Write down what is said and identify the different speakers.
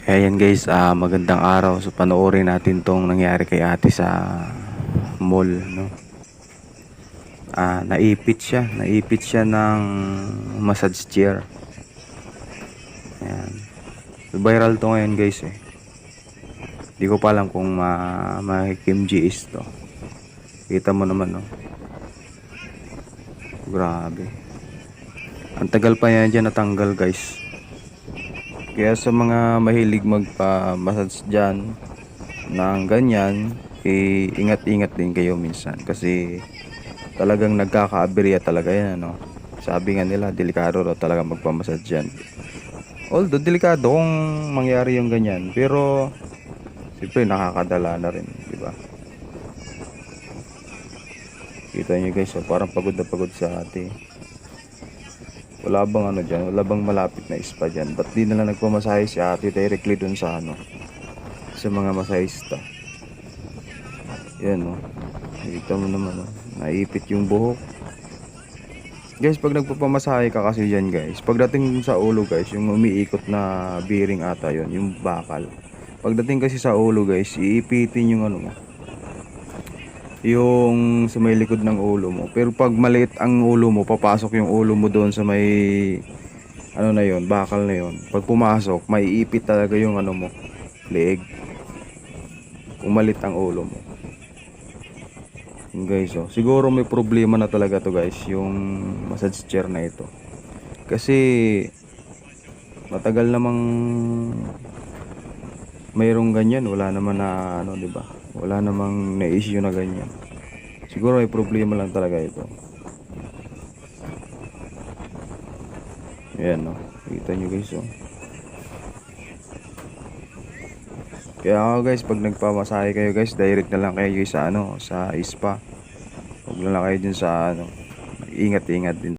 Speaker 1: Ayan guys, magandang araw. So panoorin natin tong nangyari kay ate sa mall, no? Naipit siya ng massage chair. Ayan. So, viral to ngayon guys eh. Di ko pa alam kung Kim is to. Kita mo naman, no? Grabe. Ang tagal pa yan dyan natanggal guys. Kaya sa mga mahilig magpa-massage dyan ng ganyan, ingat-ingat din kayo minsan kasi talagang nagkakaaberya talaga yan, ano. Sabi nga nila, delikado raw talaga magpa-massage dyan. Although delikado kung mangyari yung ganyan, pero siyempre nakakadala na rin, di ba? Kita nyo guys, parang pagod na pagod sa ate. Wala bang ano dyan, wala bang malapit na spa dyan? Ba't di na lang nagpamasahe si ate directly dun sa sa mga masahista? Yan, no. Kita mo naman, no? Naipit yung buhok. Guys, pag nagpapamasahe ka kasi dyan guys, pagdating sa ulo guys, yung umiikot na bearing ata yon, yung bakal. Pagdating kasi sa ulo guys, iipitin yung mo, yung sa may likod ng ulo mo. Pero pag maliit ang ulo mo, papasok yung ulo mo doon sa may na yon, bakal na yon. Pag pumasok, maiipit talaga yung mo, leeg. Kung maliit ang ulo mo. Guys, siguro may problema na talaga to guys, yung massage chair na ito. Kasi matagal namang mayroong ganyan, wala naman na di ba? Wala namang na-issue na ganyan. Siguro may problema lang talaga ito. Ayan, no. Kita nyo guys, Kaya guys, pag nagpamasahe kayo guys, direct na lang kayo sa sa spa. Huwag na lang kayo dun sa ingat-ingat din.